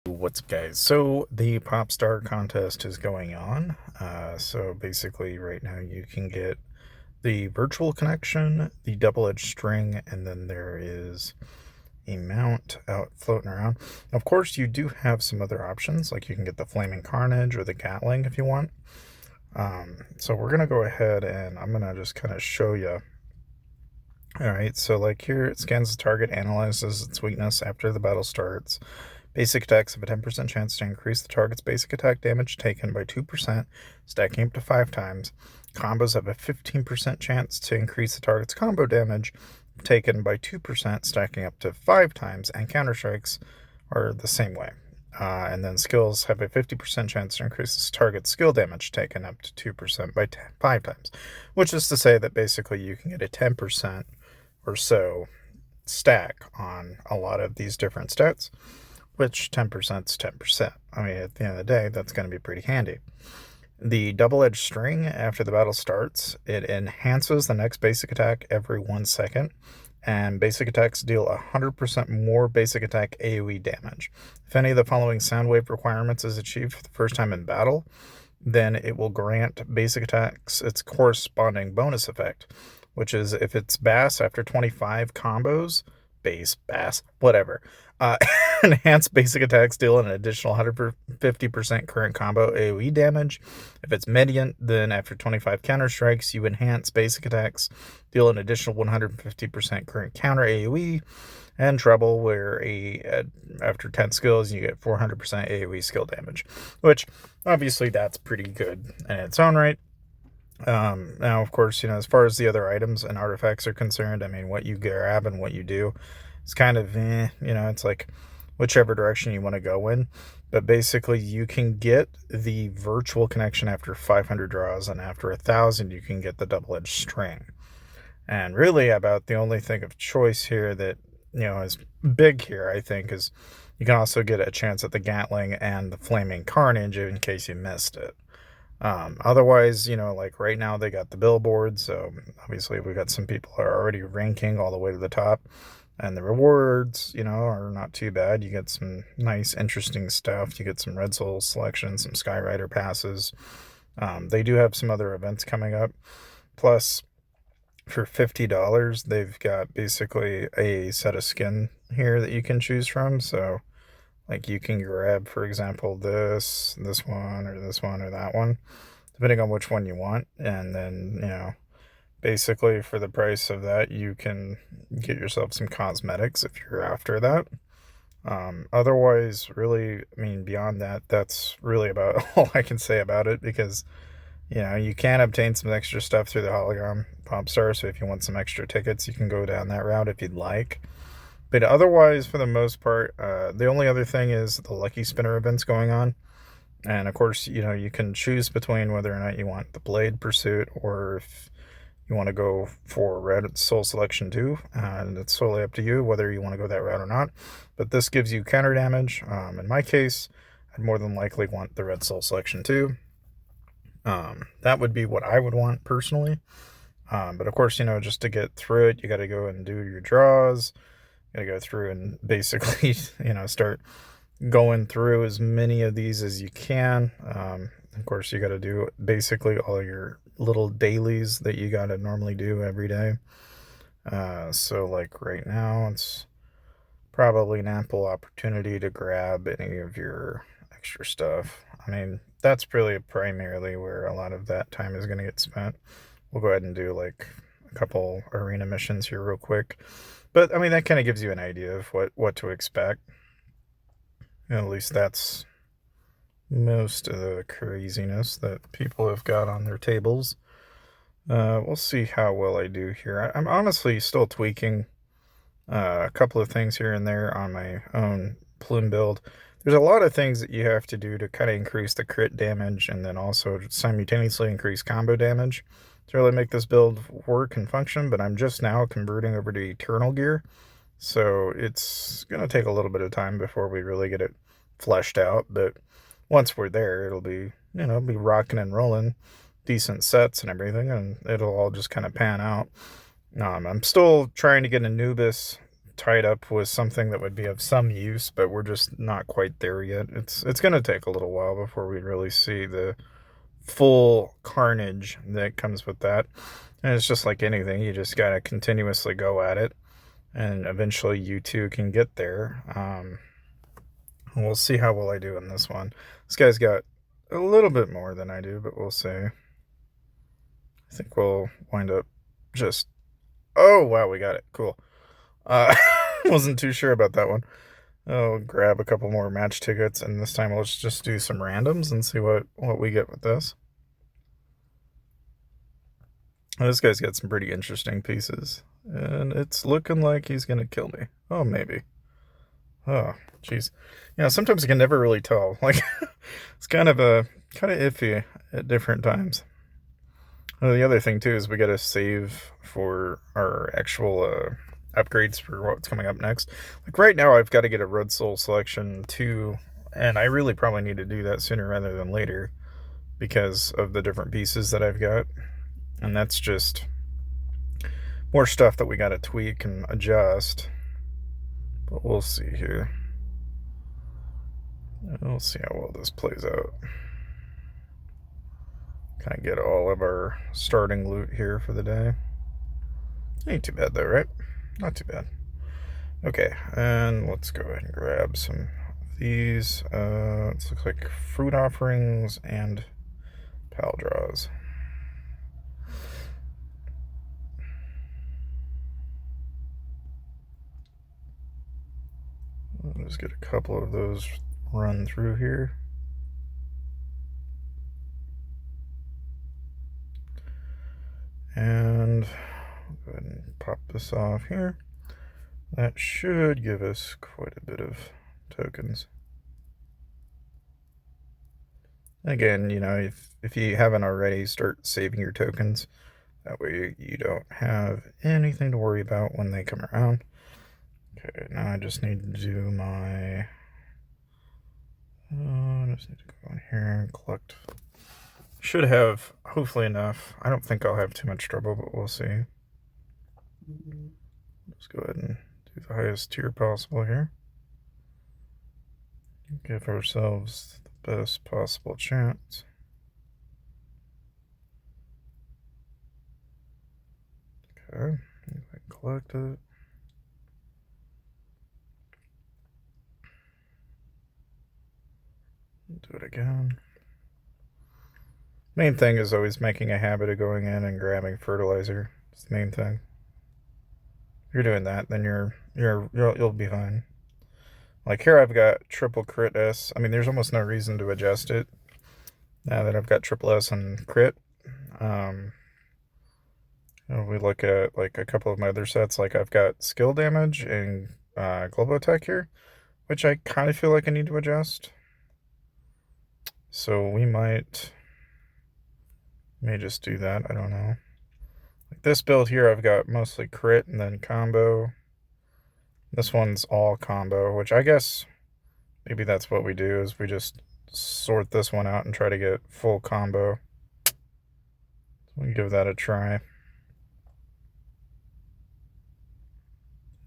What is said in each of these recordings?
What's up, guys? So the pop star contest is going on. So basically right now you can get the virtual connection, the double-edged string, and then there is a mount out floating around. Of course, you do have some other options, like you can get the flaming carnage or the gatling if you want. So we're gonna go ahead and I'm gonna just kind of show you. All right, so like here it scans the target, analyzes its weakness after the battle starts. Basic attacks have a 10% chance to increase the target's basic attack damage taken by 2%, stacking up to 5 times. Combos have a 15% chance to increase the target's combo damage taken by 2%, stacking up to 5 times, and counterstrikes are the same way. And then skills have a 50% chance to increase the target's skill damage taken up to 2% by 5 times, which is to say that basically you can get a 10% or so stack on a lot of these different stats, which 10% is 10%. I mean, at the end of the day, that's going to be pretty handy. The double-edged string, after the battle starts, it enhances the next basic attack every 1 second, and basic attacks deal 100% more basic attack AoE damage. If any of the following sound wave requirements is achieved for the first time in battle, then it will grant basic attacks its corresponding bonus effect, which is if it's bass after 25 combos, bass, whatever. Enhanced basic attacks deal an additional 150% current combo AoE damage. If it's median, then after 25 counter strikes, you enhance basic attacks, deal an additional 150% current counter AoE. And treble, where after 10 skills, you get 400% AoE skill damage, which obviously that's pretty good in its own right. Now, of course, as far as the other items and artifacts are concerned, I mean, what you grab and what you do is kind of, it's like whichever direction you want to go in. But basically, you can get the virtual connection after 500 draws, and after 1,000, you can get the double-edged string. And really, about the only thing of choice here that, is big here, I think, is you can also get a chance at the Gatling and the Flaming Carnage in case you missed it. Otherwise, like right now they got the billboard, so obviously we got some people are already ranking all the way to the top, and the rewards, are not too bad. You get some nice, interesting stuff. You get some Red Soul selections, some Skyrider passes. They do have some other events coming up. Plus, for $50, they've got basically a set of skin here that you can choose from. So, like, you can grab, for example, this one, or this one, or that one, depending on which one you want. And then, basically for the price of that, you can get yourself some cosmetics if you're after that. Otherwise, really, I mean, beyond that, that's really about all I can say about it, because you can obtain some extra stuff through the hologram pop star. So if you want some extra tickets, you can go down that route if you'd like. But otherwise, for the most part, the only other thing is the Lucky Spinner events going on. And of course, you can choose between whether or not you want the Blade Pursuit, or if you want to go for Red Soul Selection 2. And it's solely up to you whether you want to go that route or not. But this gives you counter damage. In my case, I'd more than likely want the Red Soul Selection 2. That would be what I would want personally. But of course, just to get through it, you got to go and do your draws. You got to go through and basically, start going through as many of these as you can. Of course, you got to do basically all your little dailies that you got to normally do every day. So like right now, it's probably an ample opportunity to grab any of your extra stuff. I mean, that's really primarily where a lot of that time is going to get spent. We'll go ahead and do like a couple arena missions here real quick. But I mean, that kind of gives you an idea of what to expect. At least that's most of the craziness that people have got on their tables. We'll see how well I do here. I'm honestly still tweaking a couple of things here and there on my own plume build. There's a lot of things that you have to do to kind of increase the crit damage, and then also simultaneously increase combo damage to really make this build work and function. But I'm just now converting over to Eternal Gear, so it's going to take a little bit of time before we really get it fleshed out. But once we're there, it'll be, be rocking and rolling, decent sets and everything, and it'll all just kind of pan out. I'm still trying to get Anubis tied up with something that would be of some use, but we're just not quite there yet. It's going to take a little while before we really see the full carnage that comes with that. And it's just like anything, you just got to continuously go at it, and eventually you too can get there. We'll see how well I do in this one. This guy's got a little bit more than I do, but we'll see. I think we'll wind up just... Oh, wow, we got it. Cool. Wasn't too sure about that one. I'll grab a couple more match tickets, and this time let's just do some randoms and see what we get with this. This guy's got some pretty interesting pieces, and it's looking like he's gonna kill me. Oh, maybe. Oh, jeez. Yeah, sometimes you can never really tell. Like, it's kind of iffy at different times. The other thing too is we gotta save for our actual upgrades for what's coming up next. Like right now, I've got to get a Red Soul Selection 2, and I really probably need to do that sooner rather than later because of the different pieces that I've got. And that's just more stuff that we got to tweak and adjust. But we'll see here. We'll see how well this plays out. Kind of get all of our starting loot here for the day. Ain't too bad though, right? Not too bad. Okay, and let's go ahead and grab some of these. It looks like fruit offerings and pal draws. I'll just get a couple of those run through here. And I'll go ahead and pop this off here. That should give us quite a bit of tokens. Again, you know, if you haven't already, start saving your tokens. That way you don't have anything to worry about when they come around. Okay, now I just need to do my... I just need to go in here and collect. Should have, hopefully, enough. I don't think I'll have too much trouble, but we'll see. Let's go ahead and do the highest tier possible here. Give ourselves the best possible chance. Okay, if I collect it. Do it again. Main thing is always making a habit of going in and grabbing fertilizer. It's the main thing. If you're doing that, then you'll be fine. Like here I've got triple crit S. I mean, there's almost no reason to adjust it now that I've got triple S and crit. We look at like a couple of my other sets, like I've got skill damage and global attack here, which I kind of feel like I need to adjust. So we may just do that. I don't know. Like this build here, I've got mostly crit and then combo. This one's all combo, which I guess maybe that's what we do, is we just sort this one out and try to get full combo. So we can give that a try.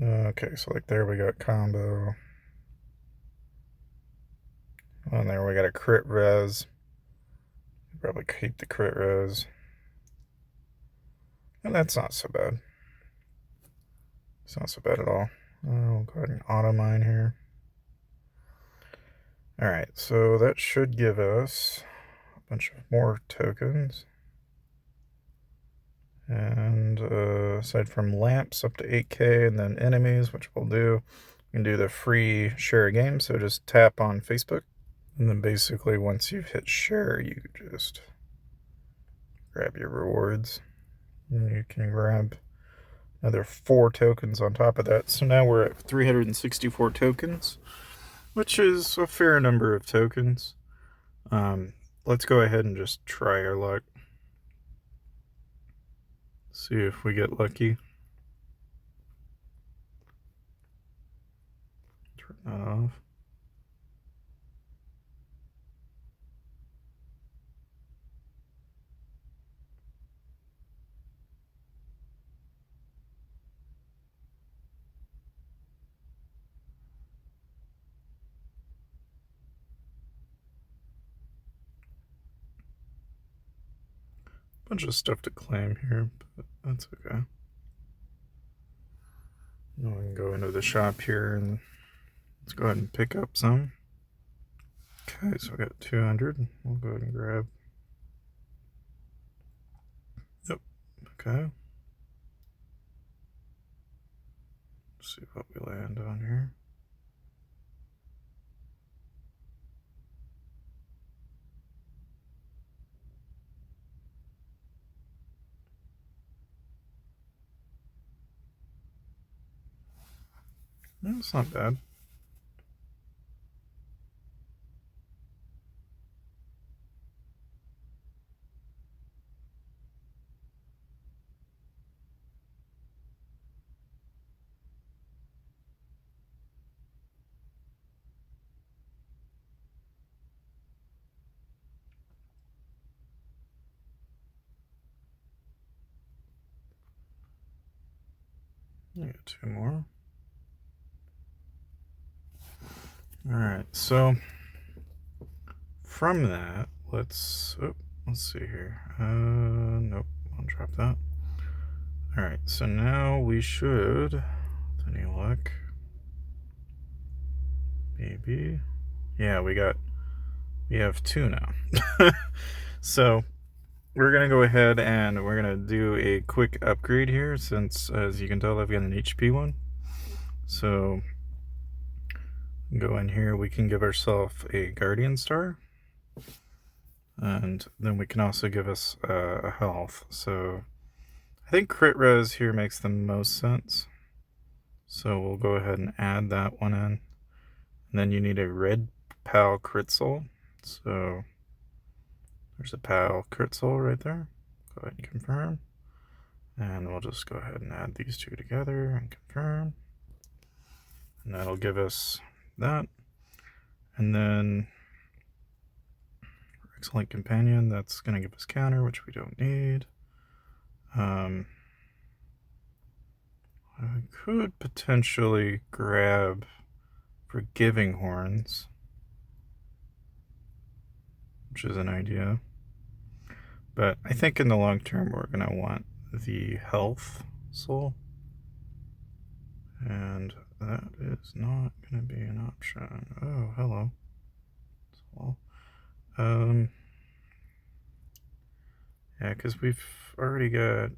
Okay, so like there we got combo. And there we got a crit res. Probably keep the crit res. And that's not so bad. It's not so bad at all. I'll go ahead and auto mine here. Alright, so that should give us a bunch of more tokens. And aside from lamps, up to 8K, and then enemies, which we'll do. You can do the free share a game, so just tap on Facebook. And then basically once you've hit share, you just grab your rewards. And you can grab another 4 tokens on top of that. So now we're at 364 tokens, which is a fair number of tokens. Let's go ahead and just try our luck. See if we get lucky. Turn that off. bunch of stuff to claim here, but that's okay. Now we can go into the shop here and let's go ahead and pick up some. Okay, so we got 200. We'll go ahead and grab. Yep. Okay. Let's see what we land on here. That's not bad. I got 2 more. Alright, so from that, let's see here. Nope, I'll drop that. Alright, so now we should, with any luck, maybe, yeah, we have 2 now. So we're gonna go ahead and we're gonna do a quick upgrade here, since as you can tell I've got an HP one. So go in here, we can give ourselves a Guardian Star, and then we can also give us a health. So I think crit res here makes the most sense, so we'll go ahead and add that one in. And then you need a red pal crit soul, so there's a pal crit soul right there. Go ahead and confirm, and we'll just go ahead and add these 2 together and confirm, and that'll give us that. And then excellent companion, that's going to give us counter, which we don't need. I could potentially grab forgiving horns, which is an idea, but I think in the long term we're going to want the health soul, and that is not going to be an option. Oh, hello. Soul. Yeah, because we've already got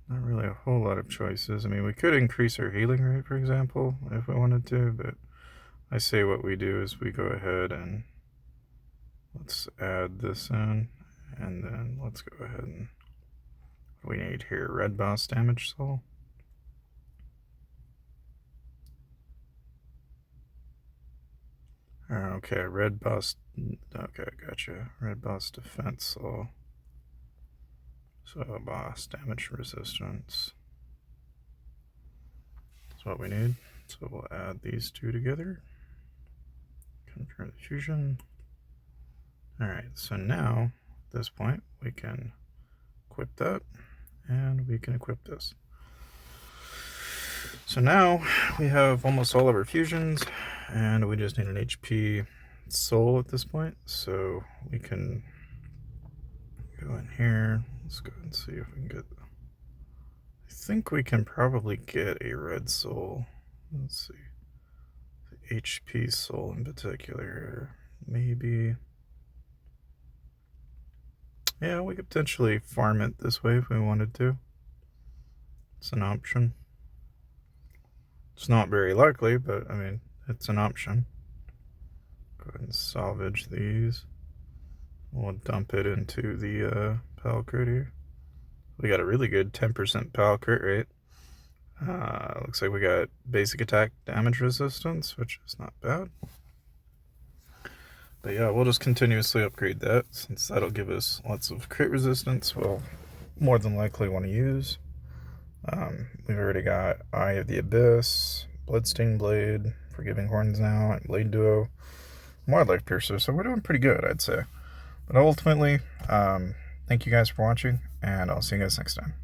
not really a whole lot of choices. I mean, we could increase our healing rate, for example, if we wanted to, but I say what we do is we go ahead and let's add this in, and then let's go ahead and what do we need here? Red boss damage soul. Okay, red boss. Okay, gotcha. Red boss defense soul. So boss damage resistance. That's what we need. So we'll add these 2 together. Confirm the fusion. Alright, so now at this point we can equip that, and we can equip this. So now we have almost all of our fusions, and we just need an HP soul at this point. So we can go in here. Let's go and see if we can get. I think we can probably get a red soul. Let's see. The HP soul in particular. Maybe. Yeah, we could potentially farm it this way if we wanted to. It's an option. It's not very likely, but I mean, it's an option. Go ahead and salvage these. We'll dump it into the pal crit here. We got a really good 10% pal crit rate. Looks like we got basic attack damage resistance, which is not bad. But yeah, we'll just continuously upgrade that, since that'll give us lots of crit resistance we'll more than likely want to use. We've already got Eye of the Abyss, Bloodstain Blade, Forgiving Horns now, and Blade Duo, Wildlife Piercer, so we're doing pretty good, I'd say. But ultimately, thank you guys for watching, and I'll see you guys next time.